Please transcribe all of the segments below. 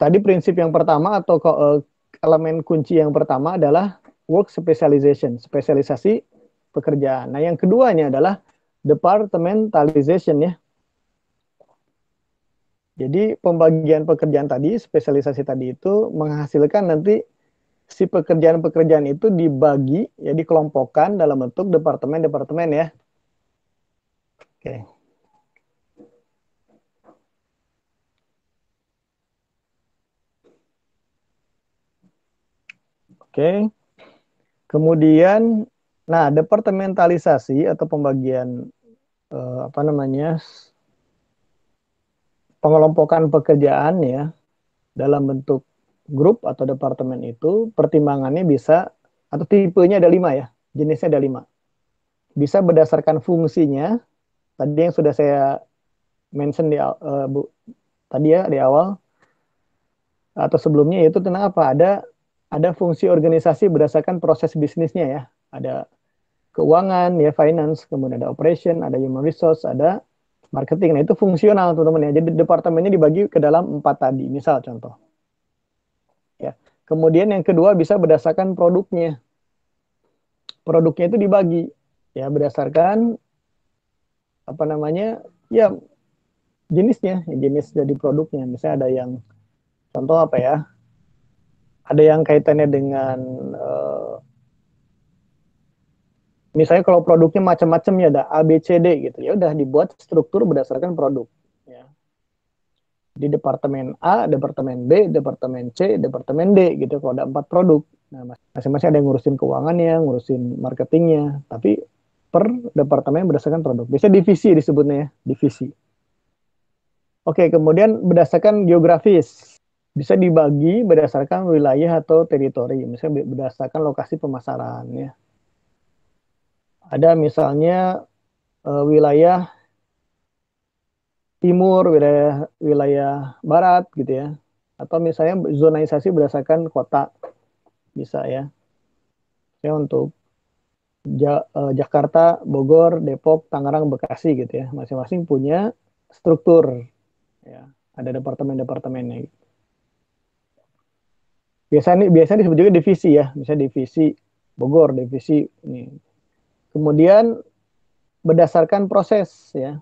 tadi prinsip yang pertama atau elemen kunci yang pertama adalah work specialization, spesialisasi pekerjaan. Nah, yang keduanya adalah departmentalization ya. Jadi pembagian pekerjaan tadi, spesialisasi tadi itu menghasilkan nanti si pekerjaan-pekerjaan itu dibagi, ya dikelompokkan dalam bentuk departemen-departemen ya. Oke. Oke. Kemudian, nah departementalisasi atau pembagian apa namanya pengelompokan pekerjaan ya dalam bentuk grup atau departemen itu pertimbangannya bisa atau tipenya ada 5 ya, jenisnya ada 5. Bisa berdasarkan fungsinya, tadi yang sudah saya mention tadi ya di awal atau sebelumnya, yaitu tentang apa? Ada fungsi organisasi berdasarkan proses bisnisnya ya. Ada keuangan ya, finance, kemudian ada operation, ada human resource, ada marketing. Nah, itu fungsional teman-teman ya. Jadi departemennya dibagi ke dalam 4 tadi. Misal contoh. Ya. Kemudian yang kedua bisa berdasarkan produknya. Produknya itu dibagi ya berdasarkan apa namanya? Ya jenisnya, jenis jadi produknya. Misalnya ada yang contoh apa ya? Ada yang kaitannya dengan misalnya kalau produknya macam-macam ya ada A B C D gitu. Ya udah dibuat struktur berdasarkan produk ya. Di departemen A, departemen B, departemen C, departemen D gitu kalau ada 4 produk. Nah, masing-masing ada yang ngurusin keuangannya, ngurusin marketingnya, tapi per departemen berdasarkan produk. Biasanya divisi disebutnya ya, divisi. Oke, kemudian berdasarkan geografis. Bisa dibagi berdasarkan wilayah atau teritori, misalnya berdasarkan lokasi pemasaran ya. Ada misalnya wilayah timur, wilayah wilayah barat gitu ya. Atau misalnya zonisasi berdasarkan kota bisa ya. Ya untuk Jakarta, Bogor, Depok, Tangerang, Bekasi gitu ya. Masing-masing punya struktur ya. Ada departemen-departemennya. Biasanya disebut juga divisi ya. Misalnya divisi Bogor, divisi ini. Kemudian berdasarkan proses ya.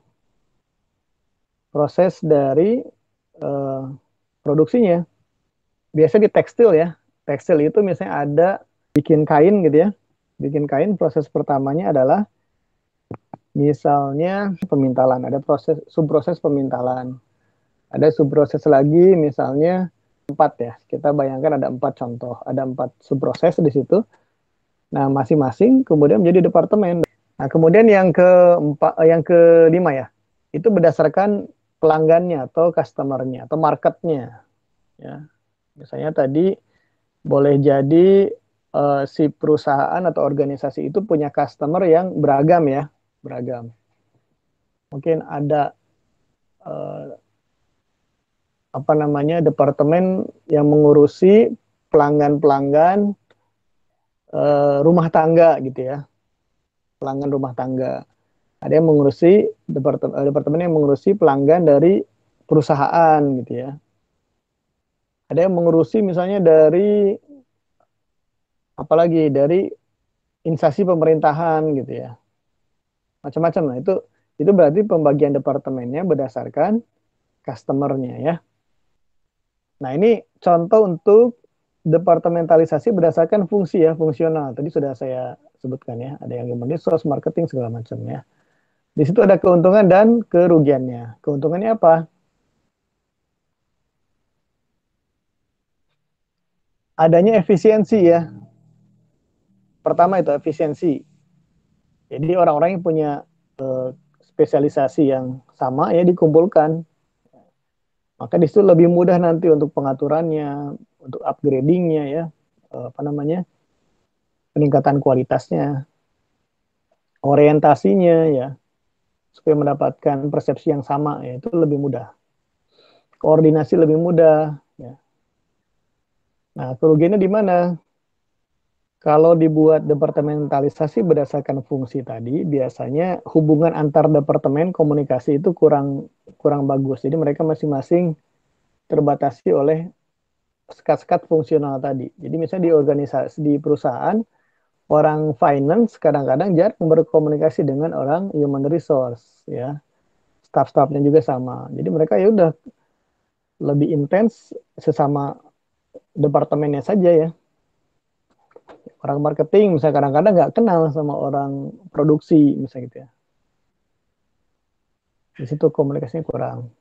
Proses dari uh, produksinya. Biasa di tekstil ya. Tekstil itu misalnya ada bikin kain gitu ya. Bikin kain proses pertamanya adalah misalnya pemintalan, ada subproses pemintalan. Ada subproses lagi misalnya 4 ya. Kita bayangkan ada 4 contoh, ada 4 subproses di situ. Nah, masing-masing kemudian menjadi departemen. Nah, kemudian yang kelima ya. Itu berdasarkan pelanggannya atau customernya atau marketnya ya. Misalnya tadi boleh jadi si perusahaan atau organisasi itu punya customer yang beragam ya, beragam. Mungkin ada uh, apa namanya departemen yang mengurusi pelanggan-pelanggan rumah tangga gitu ya, pelanggan rumah tangga. Ada yang mengurusi departemen yang mengurusi pelanggan dari perusahaan gitu ya. Ada yang mengurusi misalnya dari apalagi dari instansi pemerintahan gitu ya. Macam-macam lah itu berarti pembagian departemennya berdasarkan customer-nya ya. Nah, ini contoh untuk departementalisasi berdasarkan fungsi ya, fungsional. Tadi sudah saya sebutkan ya, ada yang human resource, marketing segala macam ya. Di situ ada keuntungan dan kerugiannya. Keuntungannya apa? Adanya efisiensi ya. Pertama itu efisiensi. Jadi orang-orang yang punya spesialisasi yang sama ya dikumpulkan. Maka di situ lebih mudah nanti untuk pengaturannya, untuk upgradingnya ya, apa namanya, peningkatan kualitasnya, orientasinya ya, supaya mendapatkan persepsi yang sama ya itu lebih mudah. Koordinasi lebih mudah ya. Nah, kerugiannya di mana? Kalau dibuat departementalisasi berdasarkan fungsi tadi, biasanya hubungan antar departemen komunikasi itu kurang bagus. Jadi mereka masing-masing terbatasi oleh sekat-sekat fungsional tadi. Jadi misalnya di organisasi, di perusahaan, orang finance kadang-kadang jarang berkomunikasi dengan orang human resource, ya. Staff-staffnya juga sama. Jadi mereka ya udah lebih intens sesama departemennya saja ya. Orang marketing misalnya kadang-kadang nggak kenal sama orang produksi misalnya gitu ya. Di situ komunikasinya kurang.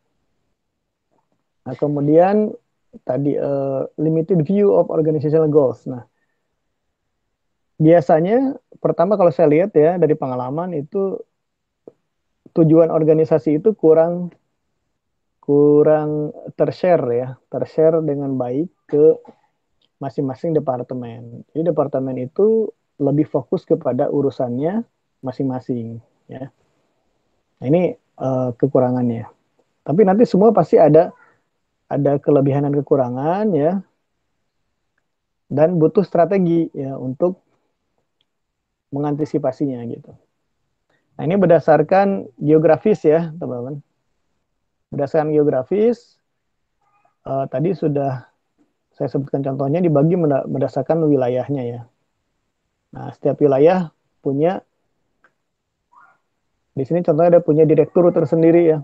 Nah, kemudian tadi limited view of organizational goals. Nah, biasanya pertama kalau saya lihat ya dari pengalaman itu tujuan organisasi itu kurang kurang tershare ya, tershare dengan baik ke masing-masing departemen. Jadi departemen itu lebih fokus kepada urusannya masing-masing ya. Nah, ini kekurangannya. Tapi nanti semua pasti ada kelebihan dan kekurangan ya, dan butuh strategi ya untuk mengantisipasinya gitu. Nah, ini berdasarkan geografis ya, teman-teman. Berdasarkan geografis, tadi sudah saya sebutkan contohnya dibagi berdasarkan wilayahnya ya. Nah, setiap wilayah punya, di sini contohnya ada punya direktur tersendiri ya.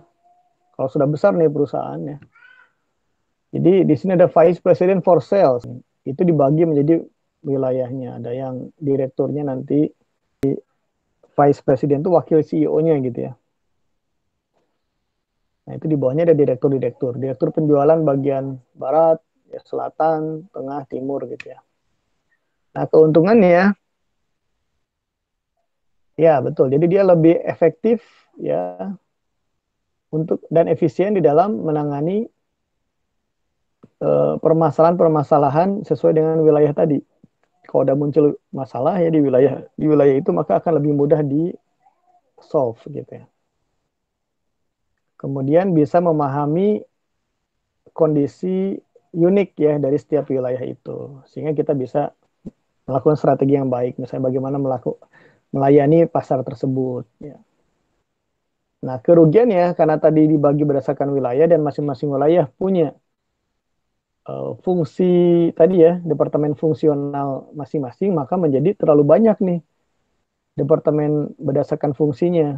Kalau sudah besar nih perusahaannya. Jadi di sini ada Vice President for Sales. Itu dibagi menjadi wilayahnya. Ada yang direkturnya nanti Vice President itu wakil CEO-nya gitu ya. Nah, itu di bawahnya ada direktur-direktur. Direktur penjualan bagian barat, ya, selatan, tengah, timur gitu ya. Nah, keuntungannya ya betul. Jadi dia lebih efektif ya untuk dan efisien di dalam menangani permasalahan-permasalahan sesuai dengan wilayah tadi. Kalau udah muncul masalah ya di wilayah itu maka akan lebih mudah di solve gitu ya. Kemudian bisa memahami kondisi unik ya dari setiap wilayah itu sehingga kita bisa melakukan strategi yang baik misalnya bagaimana melayani pasar tersebut ya. Nah, kerugian ya karena tadi dibagi berdasarkan wilayah dan masing-masing wilayah punya fungsi tadi ya, departemen fungsional masing-masing, maka menjadi terlalu banyak nih departemen berdasarkan fungsinya.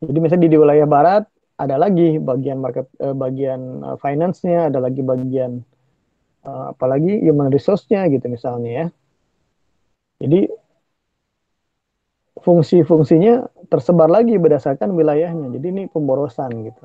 Jadi misalnya di wilayah barat ada lagi bagian finance-nya, ada lagi bagian apalagi human resource-nya gitu misalnya ya. Jadi fungsi-fungsinya tersebar lagi berdasarkan wilayahnya. Jadi ini pemborosan gitu.